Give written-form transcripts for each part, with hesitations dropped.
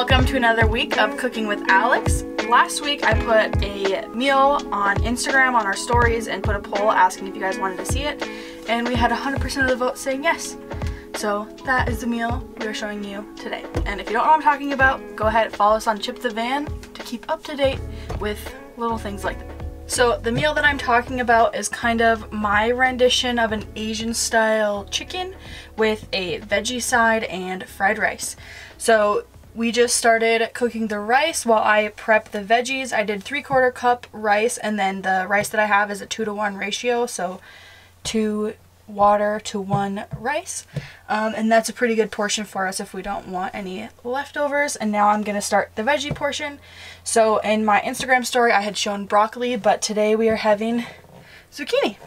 Welcome to another week of Cooking with Alix. Last week I put a meal on Instagram on our stories and put a poll asking if you guys wanted to see it, and we had 100% of the vote saying yes. So that is the meal we are showing you today. And if you don't know what I'm talking about, go ahead and follow us on Chip the Van to keep up to date with little things like that. So the meal that I'm talking about is kind of my rendition of an Asian style chicken with a veggie side and fried rice. So we just started cooking the rice while I prep the veggies. I did 3/4 cup rice, and then the rice that I have is a 2-to-1 ratio, so 2 water to 1 rice. And that's a pretty good portion for us if we don't want any leftovers. And now I'm going to start the veggie portion. So in my Instagram story I had shown broccoli, but today we are having zucchini.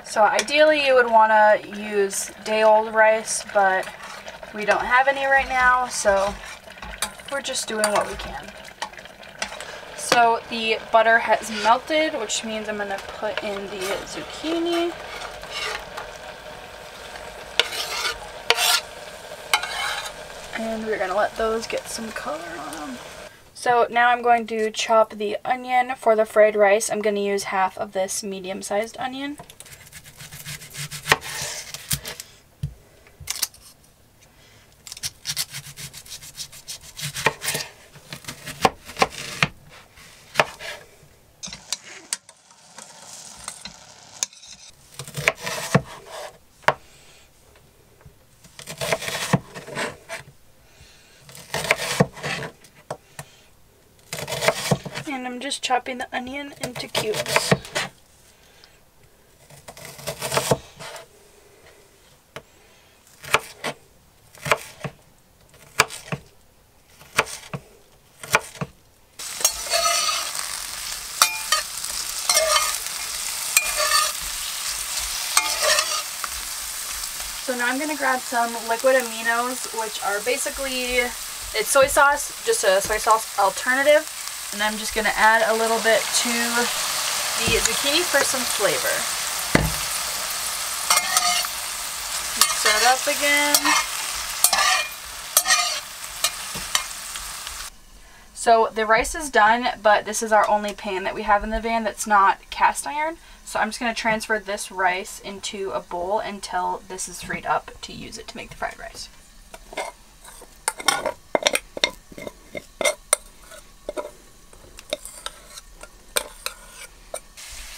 So ideally you would want to use day-old rice, but we don't have any right now, so we're just doing what we can. So the butter has melted, which means I'm going to put in the zucchini. And we're going to let those get some color on them. So now I'm going to chop the onion for the fried rice. I'm going to use half of this medium-sized onion. And I'm just chopping the onion into cubes. So now I'm going to grab some liquid aminos, which are basically, it's soy sauce, just a soy sauce alternative. And I'm just going to add a little bit to the zucchini for some flavor. Mix that up again. So the rice is done, but this is our only pan that we have in the van that's not cast iron. So I'm just going to transfer this rice into a bowl until this is freed up to use it to make the fried rice.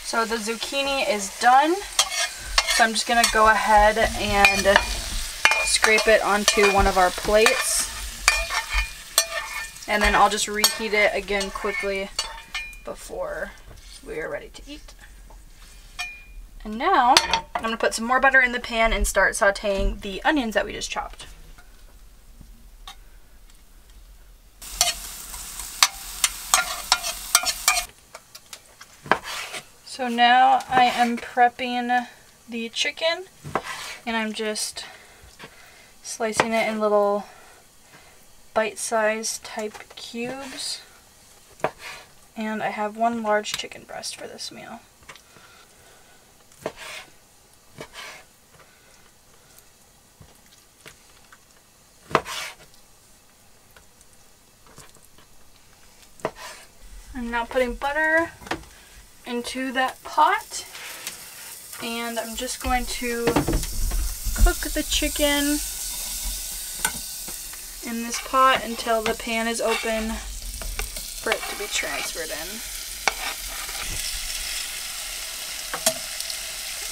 So the zucchini is done, so I'm just going to go ahead and scrape it onto one of our plates, and then I'll just reheat it again quickly before we are ready to eat. And now I'm going to put some more butter in the pan and start sauteing the onions that we just chopped. So now I am prepping the chicken, and I'm just slicing it in little bite-sized type cubes. And I have 1 large chicken breast for this meal. I'm now putting butter into that pot, and I'm just going to cook the chicken in this pot until the pan is open for it to be transferred in.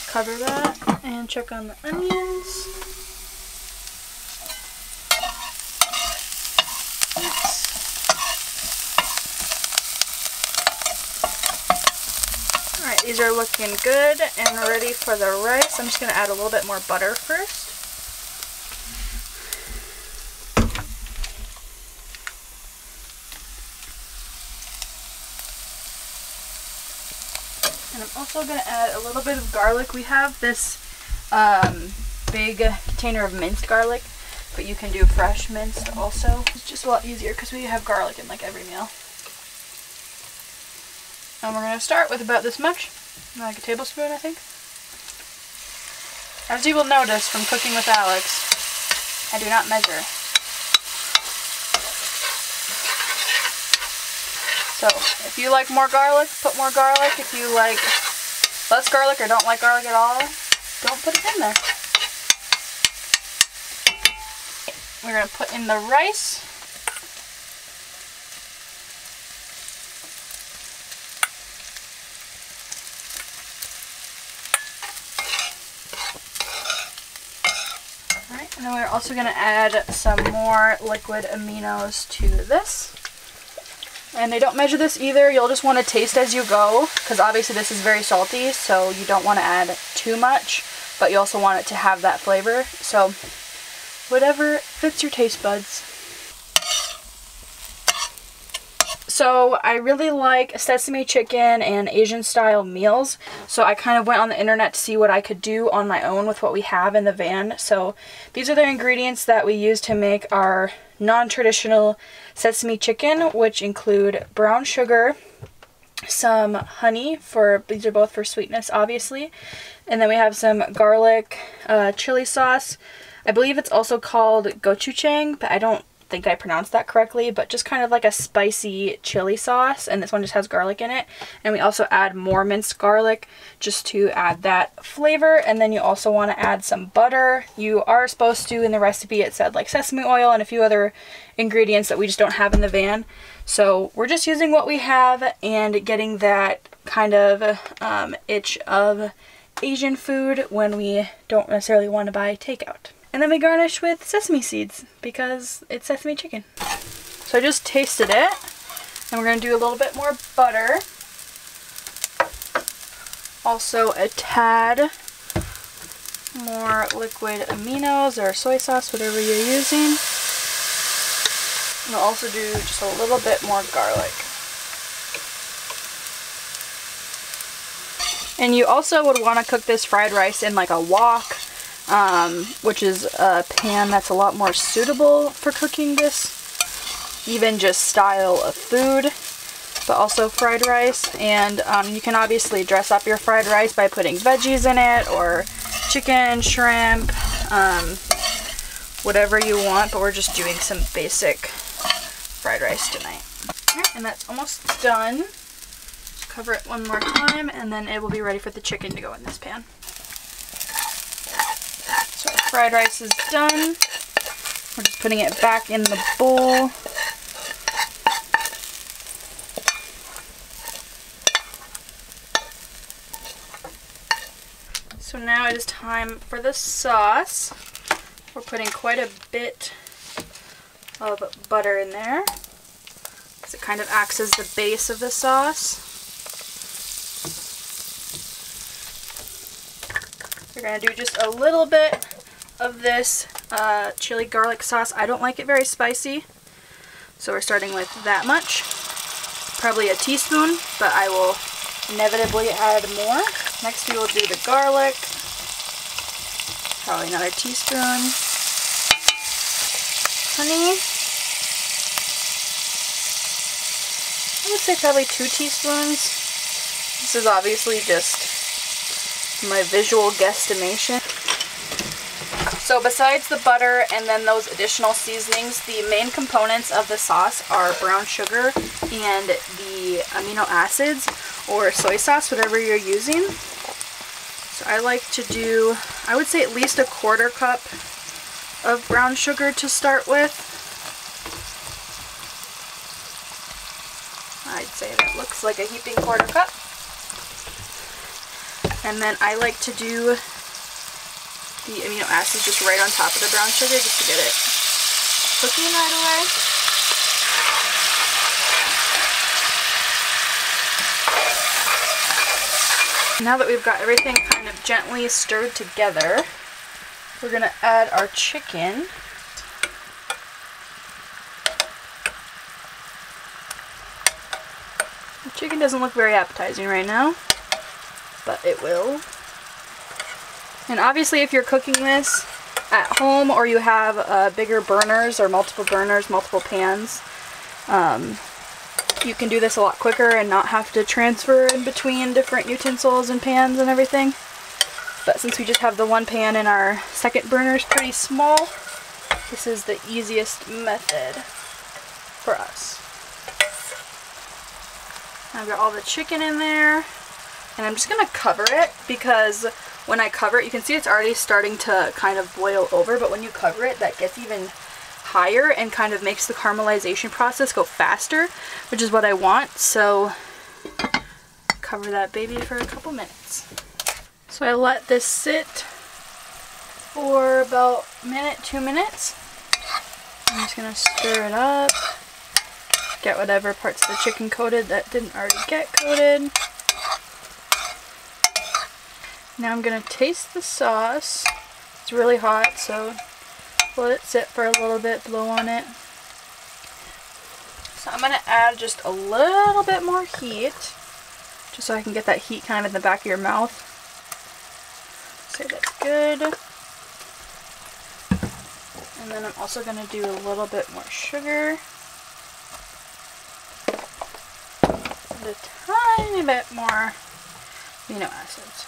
Cover that and check on the onions. Alright, these are looking good and ready for the rice. I'm just going to add a little bit more butter first. And I'm also going to add a little bit of garlic. We have this big container of minced garlic, but you can do fresh minced also. It's just a lot easier because we have garlic in like every meal. And we're going to start with about this much, like a tablespoon I think. As you will notice from cooking with Alix, I do not measure. So if you like more garlic, put more garlic. If you like less garlic or don't like garlic at all, don't put it in there. We're going to put in the rice. Alright, and then we're also going to add some more liquid aminos to this. And they don't measure this either. You'll just want to taste as you go, because obviously this is very salty, so you don't want to add too much, but you also want it to have that flavor. So whatever fits your taste buds. So I really like sesame chicken and Asian style meals, so I kind of went on the internet to see what I could do on my own with what we have in the van. So these are the ingredients that we use to make our non-traditional sesame chicken, which include brown sugar, some honey, these are both for sweetness obviously, and then we have some garlic, chili sauce. I believe it's also called gochujang, but I don't think I pronounced that correctly, but just kind of like a spicy chili sauce, and this one just has garlic in it. And we also add more minced garlic just to add that flavor. And then you also want to add some butter. You are supposed to, in the recipe it said like sesame oil and a few other ingredients that we just don't have in the van, so we're just using what we have and getting that kind of itch of Asian food when we don't necessarily want to buy takeout. And then we garnish with sesame seeds because it's sesame chicken. So I just tasted it, and we're going to do a little bit more butter. Also a tad more liquid aminos or soy sauce, whatever you're using. And we'll also do just a little bit more garlic. And you also would want to cook this fried rice in like a wok, which is a pan that's a lot more suitable for cooking this even just style of food, but also fried rice. And you can obviously dress up your fried rice by putting veggies in it, or chicken, shrimp, whatever you want, but we're just doing some basic fried rice tonight. Alright, and that's almost done. Just cover it one more time, and then it will be ready for the chicken to go in this pan. So our fried rice is done. We're just putting it back in the bowl. So now it is time for the sauce. We're putting quite a bit of butter in there because it kind of acts as the base of the sauce. We're going to do just a little bit of this chili garlic sauce. I don't like it very spicy, so we're starting with that much. Probably a teaspoon, but I will inevitably add more. Next we will do the garlic. Probably another teaspoon. Honey. I would say probably 2 teaspoons. This is obviously just my visual guesstimation. So besides the butter and then those additional seasonings, the main components of the sauce are brown sugar and the amino acids or soy sauce, whatever you're using. So I like to do, I would say at least a 1/4 cup of brown sugar to start with. I'd say that looks like a heaping 1/4 cup. And then I like to do the amino acids just right on top of the brown sugar just to get it cooking right away. Now that we've got everything kind of gently stirred together, we're going to add our chicken. The chicken doesn't look very appetizing right now. but it will. And obviously if you're cooking this at home or you have bigger burners or multiple burners, multiple pans, you can do this a lot quicker and not have to transfer in between different utensils and pans and everything. But since we just have the one pan and our second burner is pretty small, this is the easiest method for us. I've got all the chicken in there, and I'm just going to cover it because when I cover it, you can see it's already starting to kind of boil over, but when you cover it, that gets even higher and kind of makes the caramelization process go faster, which is what I want. So cover that baby for a couple minutes. So I let this sit for about a minute, 2 minutes. I'm just going to stir it up, get whatever parts of the chicken coated that didn't already get coated. Now I'm going to taste the sauce. It's really hot, so let it sit for a little bit, blow on it. So I'm going to add just a little bit more heat, just so I can get that heat kind of in the back of your mouth. So that's good. And then I'm also going to do a little bit more sugar. And a tiny bit more amino acids.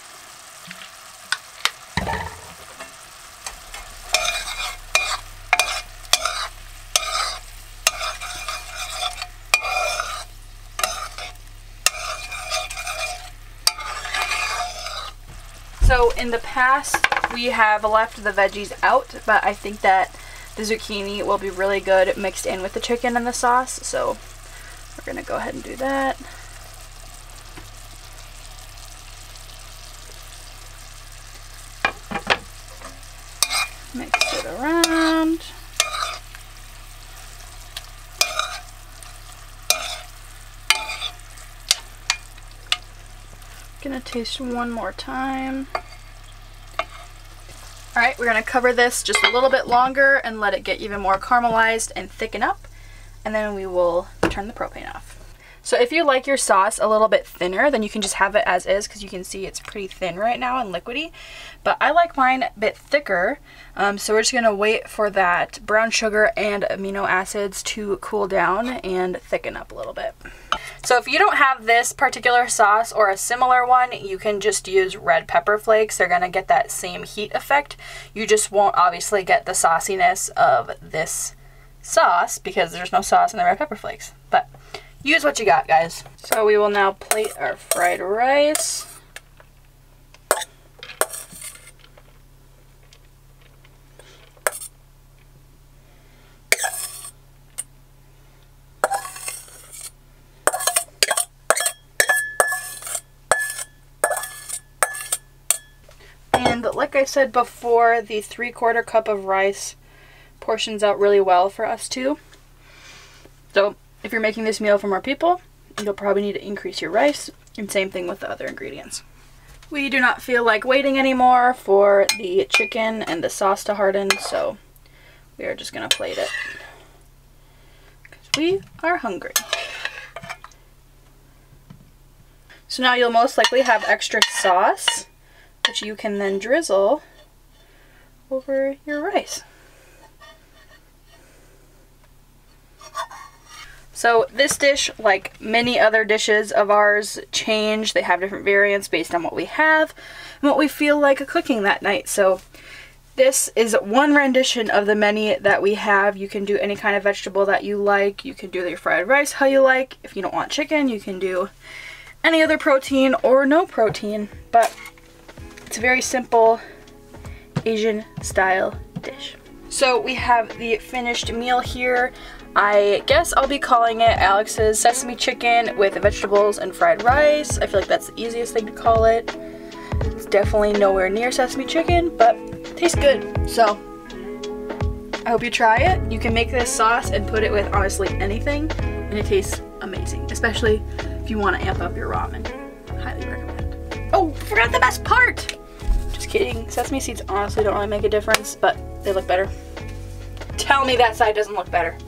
So in the past, we have left the veggies out, but I think that the zucchini will be really good mixed in with the chicken and the sauce, so we're going to go ahead and do that. Mix it around. Gonna taste one more time. Alright, we're gonna cover this just a little bit longer and let it get even more caramelized and thicken up, and then we will turn the propane off. So if you like your sauce a little bit thinner, then you can just have it as is, because you can see it's pretty thin right now and liquidy. But I like mine a bit thicker, so we're just going to wait for that brown sugar and amino acids to cool down and thicken up a little bit. So if you don't have this particular sauce or a similar one, you can just use red pepper flakes. They're going to get that same heat effect. You just won't obviously get the sauciness of this sauce because there's no sauce in the red pepper flakes. But use what you got, guys. So we will now plate our fried rice. And like I said before, the 3/4 cup of rice portions out really well for us too. So if you're making this meal for more people, you'll probably need to increase your rice, and same thing with the other ingredients. We do not feel like waiting anymore for the chicken and the sauce to harden, so we are just going to plate it because we are hungry. So now you'll most likely have extra sauce, which you can then drizzle over your rice. So this dish, like many other dishes of ours, change. They have different variants based on what we have and what we feel like cooking that night. So this is one rendition of the many that we have. You can do any kind of vegetable that you like. You can do your fried rice how you like. If you don't want chicken, you can do any other protein or no protein. But it's a very simple Asian style dish. So we have the finished meal here. I guess I'll be calling it Alix's sesame chicken with vegetables and fried rice. I feel like that's the easiest thing to call it. It's definitely nowhere near sesame chicken, but it tastes good. So I hope you try it. You can make this sauce and put it with honestly anything, and it tastes amazing, especially if you want to amp up your ramen. Highly recommend. Oh, forgot the best part! Just kidding. Sesame seeds honestly don't really make a difference, but they look better. Tell me that side doesn't look better.